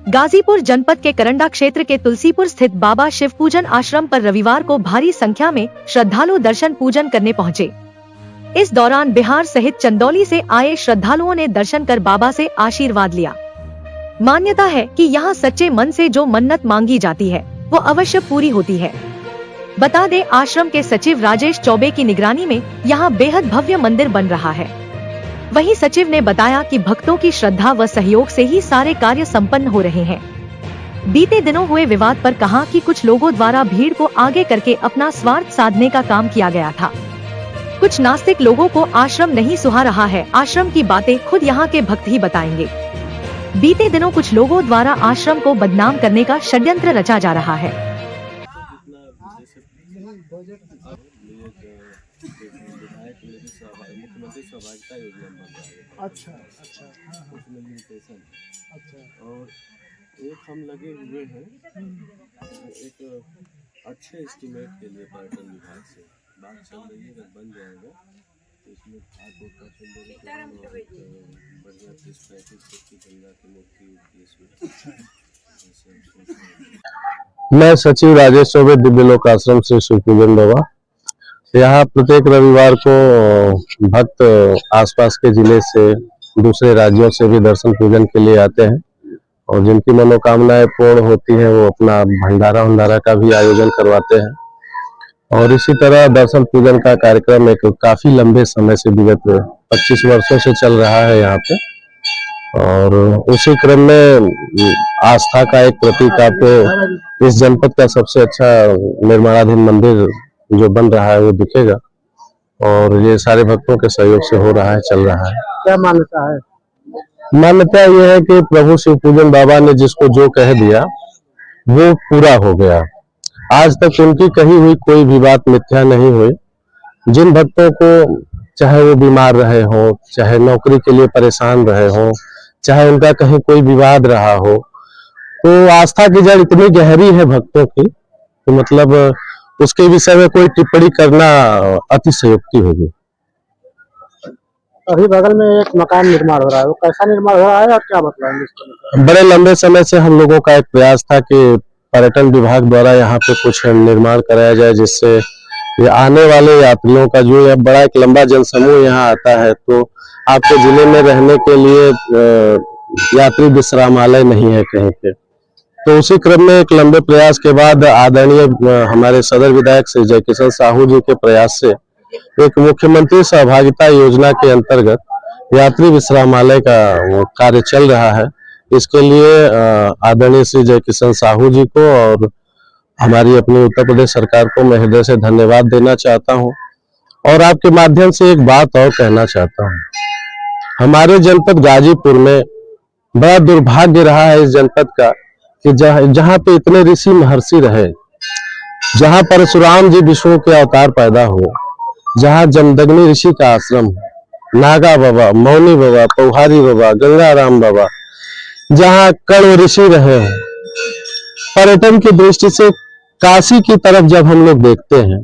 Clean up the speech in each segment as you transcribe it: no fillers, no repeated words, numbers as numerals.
गाजीपुर जनपद के करंडा क्षेत्र के तुलसीपुर स्थित बाबा शिव पूजन आश्रम पर रविवार को भारी संख्या में श्रद्धालु दर्शन पूजन करने पहुंचे। इस दौरान बिहार सहित चंदौली से आए श्रद्धालुओं ने दर्शन कर बाबा से आशीर्वाद लिया। मान्यता है कि यहाँ सच्चे मन से जो मन्नत मांगी जाती है वो अवश्य पूरी होती है। बता दें, आश्रम के सचिव राजेश चौबे की निगरानी में यहाँ बेहद भव्य मंदिर बन रहा है। वहीं सचिव ने बताया कि भक्तों की श्रद्धा व सहयोग से ही सारे कार्य संपन्न हो रहे हैं। बीते दिनों हुए विवाद पर कहा कि कुछ लोगों द्वारा भीड़ को आगे करके अपना स्वार्थ साधने का काम किया गया था। कुछ नास्तिक लोगों को आश्रम नहीं सुहा रहा है। आश्रम की बातें खुद यहाँ के भक्त ही बताएंगे। बीते दिनों कुछ लोगों द्वारा आश्रम को बदनाम करने का षड्यंत्र रचा जा रहा है। मुख्यमंत्री सहभागिता योजना बन रहा है। अच्छा अच्छा, उसमें लिमिटेशन। अच्छा, और एक हम लगे हुए हैं एक अच्छे एस्टीमेट के लिए पर्यटन विभाग से बात चल रही है। अगर बन जाएगा तो इसमें बढ़िया गंगा की मूर्ति इसमें। मैं सचिव राजेश चौबे दिव्य लोक आश्रम से शिव पूजन बाबा। यहाँ प्रत्येक रविवार को भक्त आसपास के जिले से, दूसरे राज्यों से भी दर्शन पूजन के लिए आते हैं और जिनकी मनोकामनाएं पूर्ण होती हैं वो अपना भंडारा का भी आयोजन करवाते हैं। और इसी तरह दर्शन पूजन का कार्यक्रम एक काफी लंबे समय से, विगत 25 वर्षों से चल रहा है यहाँ पे। और उसी क्रम में आस्था का एक प्रतीक आपको इस जनपद का सबसे अच्छा निर्माणाधीन मंदिर जो बन रहा है वो दिखेगा। और ये सारे भक्तों के सहयोग से हो रहा है, चल रहा है। क्या मान्यता है? मान्यता ये है कि प्रभु शिव पूजन बाबा ने जिसको जो कह दिया वो पूरा हो गया। आज तक उनकी कही हुई कोई भी बात मिथ्या नहीं हुई। जिन भक्तों को, चाहे वो बीमार रहे हो, चाहे नौकरी के लिए परेशान रहे हो, चाहे उनका कहीं कोई विवाद रहा हो, तो आस्था की जड़ इतनी गहरी है भक्तों की तो मतलब उसके विषय में कोई टिप्पणी करना अतिशयोक्ति होगी। अभी बगल में एक मकान निर्माण हो रहा है, वो कैसा निर्माण हो रहा है और क्या मतलब? बड़े लंबे समय से हम लोगों का एक प्रयास था कि पर्यटन विभाग द्वारा यहाँ पे कुछ निर्माण कराया जाए, जिससे ये आने वाले यात्रियों का, जो यह बड़ा एक लंबा जनसमूह यहाँ आता है, तो आपके जिले में रहने के लिए यात्री विश्रामालय नहीं है कहीं पे। तो उसी क्रम में एक लंबे प्रयास के बाद आदरणीय हमारे सदर विधायक श्री जयकिशन साहू जी के प्रयास से एक मुख्यमंत्री सहभागिता योजना के अंतर्गत यात्री विश्रामालय का कार्य चल रहा है। इसके लिए आदरणीय श्री जयकिशन साहू जी को और हमारी अपनी उत्तर प्रदेश सरकार को मैं हृदय से धन्यवाद देना चाहता हूं। और आपके माध्यम से एक बात और कहना चाहता हूं। हमारे जनपद गाजीपुर में बड़ा दुर्भाग्य रहा है इस जनपद का कि जहाँ पे इतने ऋषि महर्षि रहे, जहाँ परशुराम जी विष्णु के अवतार पैदा हो, जहाँ जमदग्नि ऋषि का आश्रम है, नागा बाबा, मौनी बाबा, पौहारी बाबा, गंगाराम बाबा, जहाँ कण्व ऋषि रहे हैं, पर्यटन की दृष्टि से काशी की तरफ जब हम लोग देखते हैं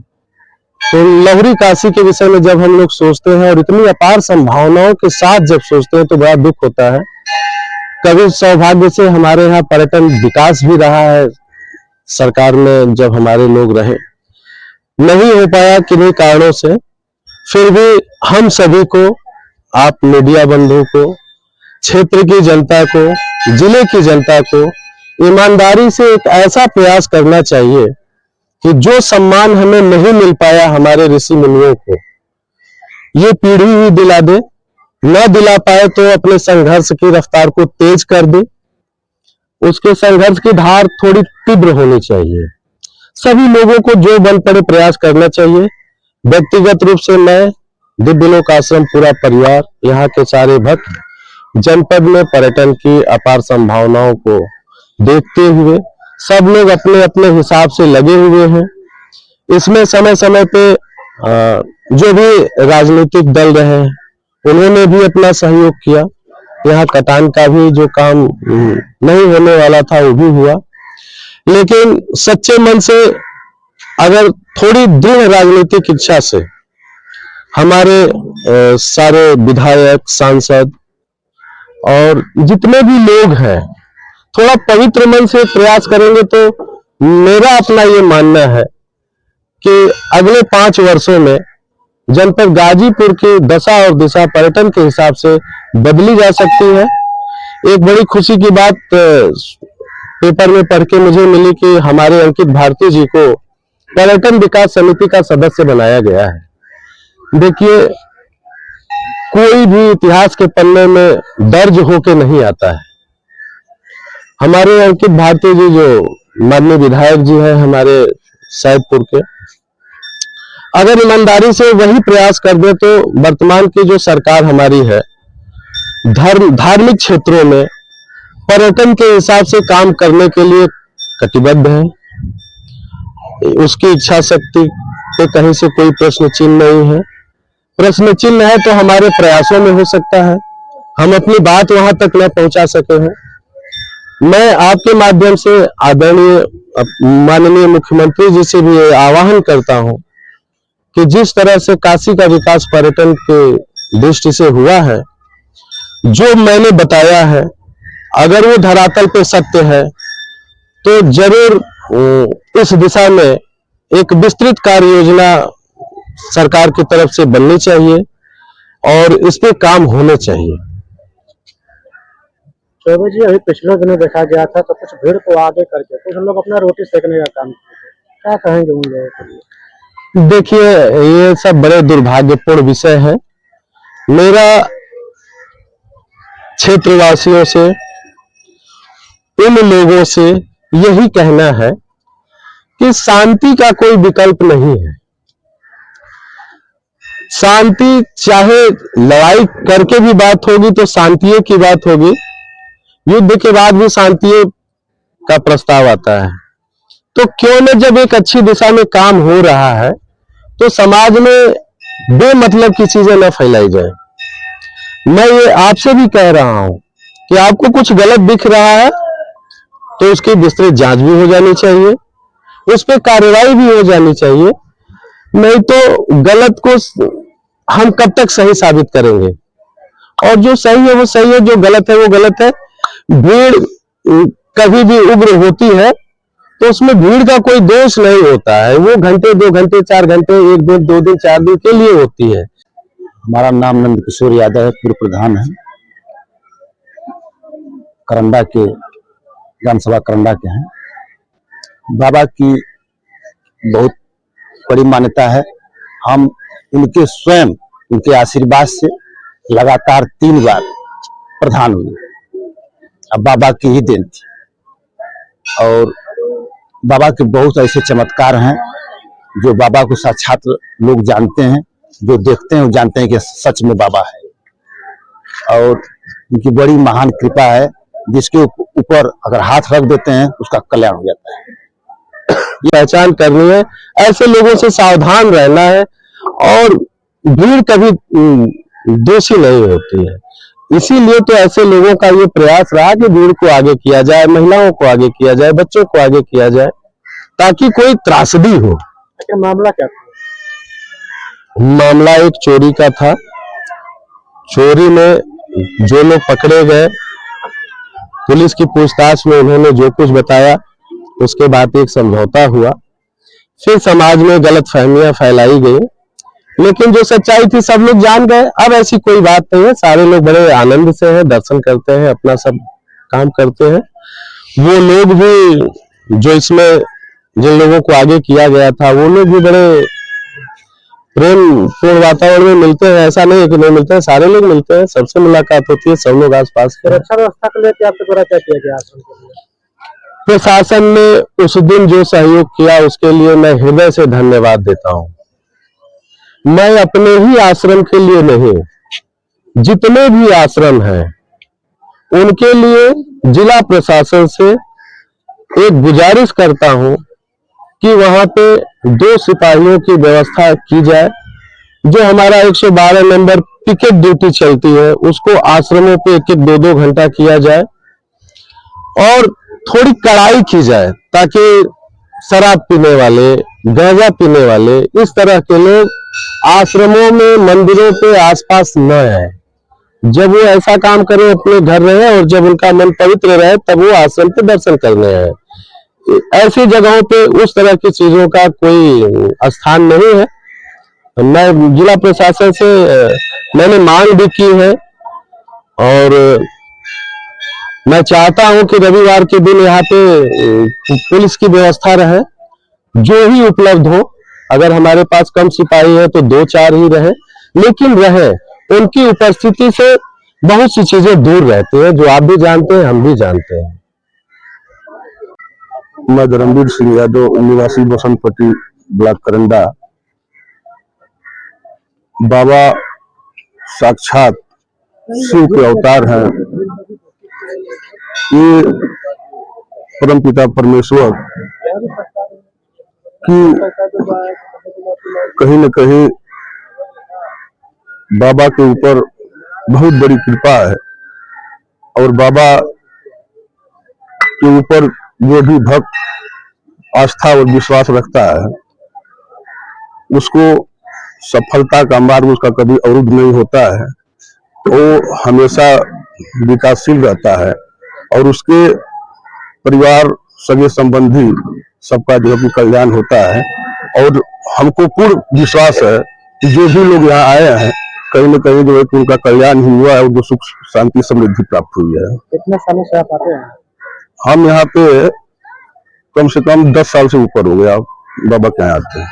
तो लहुरी काशी के विषय में जब हम लोग सोचते हैं और इतनी अपार संभावनाओं के साथ जब सोचते हैं तो बड़ा दुख होता है। कभी सौभाग्य से हमारे यहाँ पर्यटन विकास भी रहा है, सरकार में जब हमारे लोग रहे, नहीं हो पाया किन्हीं कारणों से। फिर भी हम सभी को, आप मीडिया बंधु को, क्षेत्र की जनता को, जिले की जनता को ईमानदारी से एक ऐसा प्रयास करना चाहिए कि जो सम्मान हमें नहीं मिल पाया हमारे ऋषि मुनियों को, ये पीढ़ी ही दिला दे। न दिला पाए तो अपने संघर्ष की रफ्तार को तेज कर दे। उसके संघर्ष की धार थोड़ी तीव्र होनी चाहिए। सभी लोगों को जो बन पड़े प्रयास करना चाहिए। व्यक्तिगत रूप से मैं, दिव्य लोक आश्रम पूरा परिवार, यहाँ के सारे भक्त जनपद में पर्यटन की अपार संभावनाओं को देखते हुए सब लोग अपने अपने हिसाब से लगे हुए हैं। इसमें समय समय पे जो भी राजनीतिक दल रहे हैं उन्होंने भी अपना सहयोग किया। यहाँ कटान का भी जो काम नहीं होने वाला था वो भी हुआ। लेकिन सच्चे मन से, अगर थोड़ी दृढ़ राजनीतिक इच्छा से हमारे सारे विधायक, सांसद और जितने भी लोग हैं थोड़ा पवित्र मन से प्रयास करेंगे तो मेरा अपना ये मानना है कि अगले 5 वर्षों में जनपद गाजीपुर की दशा और दिशा पर्यटन के हिसाब से बदली जा सकती है। एक बड़ी खुशी की बात पेपर में पढ़ के मुझे मिली कि हमारे अंकित भारती जी को पर्यटन विकास समिति का सदस्य बनाया गया है। देखिए, कोई भी इतिहास के पन्ने में दर्ज होके नहीं आता है। हमारे अंकित भारती जी जो माननीय विधायक जी हैं हमारे सैदपुर के, अगर ईमानदारी से वही प्रयास कर दे तो वर्तमान की जो सरकार हमारी है धार्मिक क्षेत्रों में पर्यटन के हिसाब से काम करने के लिए कटिबद्ध है। उसकी इच्छा शक्ति पे कहीं से कोई प्रश्न चिन्ह नहीं है। प्रश्न चिन्ह है तो हमारे प्रयासों में हो सकता है, हम अपनी बात वहां तक न पहुंचा सके हैं। मैं आपके माध्यम से आदरणीय माननीय मुख्यमंत्री जी से भी आह्वान करता हूं कि जिस तरह से काशी का विकास पर्यटन के दृष्टि से हुआ है, जो मैंने बताया है, अगर वो धरातल पे सत्य है तो जरूर इस दिशा में एक विस्तृत कार्य योजना सरकार की तरफ से बननी चाहिए और इस पे काम होने चाहिए। चौबे जी, अभी पिछले दिनों देखा गया था तो कुछ भीड़ को आगे करके कुछ हम लोग अपना रोटी सेकने का काम किए, क्या कहेंगे उन लोगों के लिए? देखिए, ये सब बड़े दुर्भाग्यपूर्ण विषय है। मेरा क्षेत्रवासियों से, उन लोगों से यही कहना है कि शांति का कोई विकल्प नहीं है। शांति चाहे लड़ाई करके भी बात होगी तो शांति की बात होगी, युद्ध के बाद भी शांति का प्रस्ताव आता है। तो क्यों न जब एक अच्छी दिशा में काम हो रहा है तो समाज में बेमतलब की चीजें न फैलाई जाए। मैं ये आपसे भी कह रहा हूं कि आपको कुछ गलत दिख रहा है तो उसकी विस्तृत जांच भी हो जानी चाहिए, उस पर कार्रवाई भी हो जानी चाहिए। नहीं तो गलत को हम कब तक सही साबित करेंगे? और जो सही है वो सही है, जो गलत है वो गलत है। भीड़ कभी भी उग्र होती है तो उसमें भीड़ का कोई दोष नहीं होता है। वो घंटे 2 घंटे 4 घंटे 1 दिन 2 दिन 4 दिन के लिए होती है। हमारा नाम नंद किशोर यादव है, पूर्व प्रधान है, करंडा के, ग्राम सभा करंडा के हैं। बाबा की बहुत बड़ी मान्यता है। हम उनके स्वयं उनके आशीर्वाद से लगातार 3 बार प्रधान हुए। अब बाबा की ही देन थी। और बाबा के बहुत ऐसे चमत्कार हैं जो बाबा को साक्षात लोग जानते हैं, जो देखते हैं वो जानते हैं कि सच में बाबा है। और उनकी बड़ी महान कृपा है, जिसके ऊपर अगर हाथ रख देते हैं उसका कल्याण हो जाता है। ये पहचान करनी है, ऐसे लोगों से सावधान रहना है और भीड़ कभी दोषी नहीं होती है। इसीलिए तो ऐसे लोगों का ये प्रयास रहा कि भीड़ को आगे किया जाए, महिलाओं को आगे किया जाए, बच्चों को आगे किया जाए, ताकि कोई त्रासदी हो। अच्छा, मामला क्या था? मामला एक चोरी का था। चोरी में जो लोग पकड़े गए, पुलिस की पूछताछ में उन्होंने जो कुछ बताया, उसके बाद एक समझौता हुआ। फिर समाज में गलतफहमियां फैलाई गई, लेकिन जो सच्चाई थी सब लोग जान गए। अब ऐसी कोई बात नहीं है, सारे लोग बड़े आनंद से हैं, दर्शन करते हैं, अपना सब काम करते हैं। वो लोग भी जो इसमें जिन लोगों को आगे किया गया था, वो लोग भी बड़े प्रेम पूर्ण वातावरण में मिलते हैं। ऐसा नहीं है कि नहीं मिलते हैं, सारे लोग मिलते हैं, सबसे मुलाकात होती है, सब लोग आसपास के। सुरक्षा व्यवस्था को लेकर आपके द्वारा क्या किया गया आश्रम के लिए? प्रशासन ने उस दिन जो सहयोग किया उसके लिए मैं हृदय से धन्यवाद देता हूं। मैं अपने ही आश्रम के लिए नहीं, जितने भी आश्रम हैं उनके लिए जिला प्रशासन से एक गुजारिश करता हूं कि वहां पे 2 सिपाहियों की व्यवस्था की जाए। जो हमारा 112 नंबर पिकेट ड्यूटी चलती है उसको आश्रमों पे 1-1 2-2 घंटा किया जाए और थोड़ी कड़ाई की जाए, ताकि शराब पीने वाले, गांजा पीने वाले, इस तरह के लोग आश्रमों में, मंदिरों पे आसपास न आए। जब वो ऐसा काम करे अपने घर रहे और जब उनका मन पवित्र रहे तब वो आश्रम पे दर्शन करने आए। ऐसी जगहों पे उस तरह की चीजों का कोई स्थान नहीं है। मैं जिला प्रशासन से मैंने मांग भी की है और मैं चाहता हूं कि रविवार के दिन यहाँ पे पुलिस की व्यवस्था रहे, जो ही उपलब्ध हो। अगर हमारे पास कम सिपाही है तो 2-4 ही रहे, लेकिन रहे। उनकी उपस्थिति से बहुत सी चीजें दूर रहती हैं, जो आप भी जानते हैं, हम भी जानते हैं। मैं धर्मवीर सिंह यादव, निवासी बसंतपट्टी, ब्लॉक करंडा। बाबा साक्षात शिव के अवतार हैं। ये परमपिता परमेश्वर की कहीं न कहीं बाबा के ऊपर बहुत बड़ी कृपा है और बाबा के ऊपर जो भी भक्त आस्था और विश्वास रखता है उसको सफलता का मार्ग उसका कभी अवरुद्ध नहीं होता है। वो हमेशा विकासशील रहता है और उसके परिवार, सगे संबंधी सबका जो है कल्याण होता है। और हमको पूर्ण विश्वास है कि जो भी लोग यहाँ आए हैं कहीं न कहीं जो है कि उनका कल्याण ही हुआ है और जो सुख शांति समृद्धि प्राप्त हुई है। कितने सालों से आप आते हैं? हम यहाँ पे कम से कम 10 साल से ऊपर हो गया बाबा के यहाँ आते हैं।